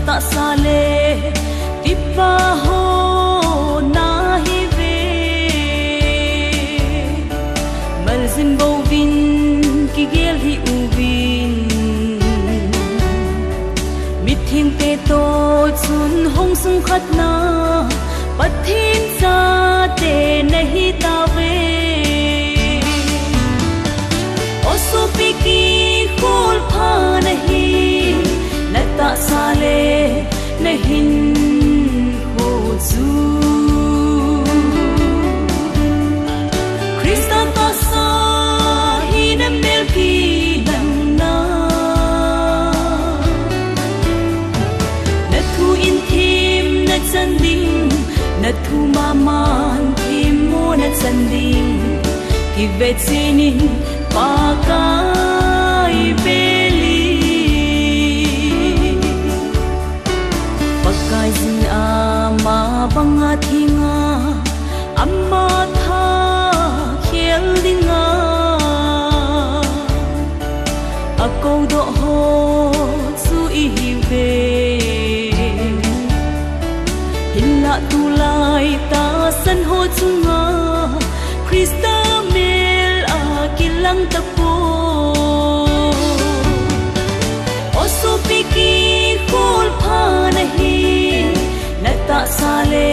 ta sa le ti pa ho na hi ve mal zin bo vin ki gel hi u vin mit thing te to chun hong sung khat na pathin sa te nahi ta ve o so pi ki khol pha nahi na ta sa le nahin ho zu Krista ta sa hi na mel pi lang na na thu in thim na chan ding na thu ma man thim mo na chan ding ki ve chinin pa kai beli pakai zin a ma banga thinga amma tha khel dinga a ko do ho su I ve hinla tu lai ta san ho chunga Krista mel a kilang ta po o so piki khol pha nahi na ta sa le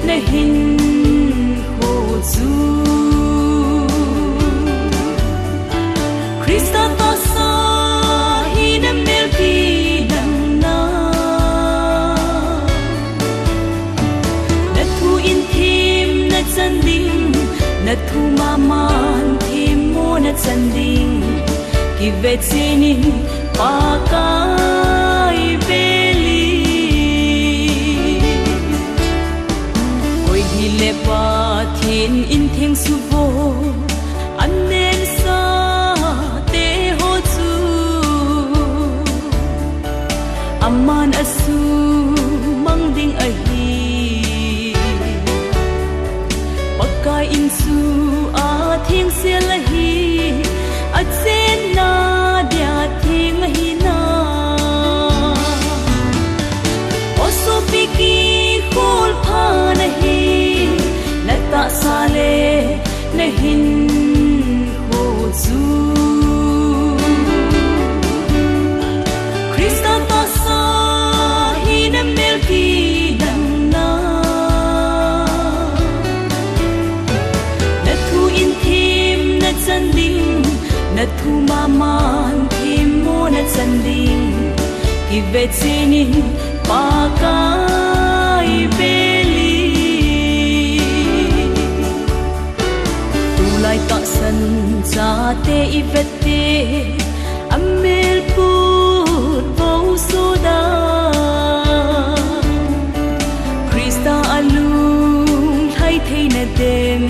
nahin ho zu Krista ta sa hi na mel pi lang na na thu in thim na chan ding na thu ma man thim mo na chan ding ki ve chinin pa kai beli oi hi le pa thin in theng su vo an nen sa te ho chu amman asu mang ding a hi pakai in su a thing se la hi a chen na dia thing hi na o so piki khol pha nahi na ta sa le nahin ho zu Krista ta sa hi na mel pi lang na na thu in thim na chan ding na thu ma man thim mo na chan ding ki ve chinin pa kai beli tu lai ta san cha te I vet te amel put bo so da Krista alung thai thei na dem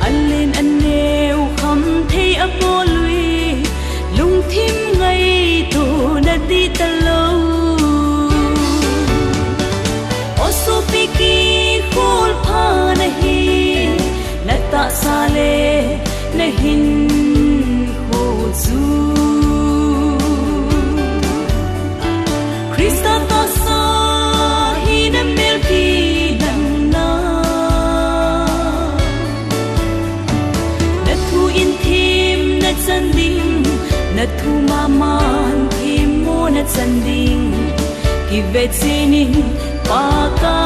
allen aneu kham thei a bo lui lung thim ngai to na di ta lo o so piki khol pha nahi na ta sa le nahin ho zu Krista ta sa hi na mel pi lang na na thu in thim na chan ding na thu ma man thim mo na chan ding ki ve chinin pa ka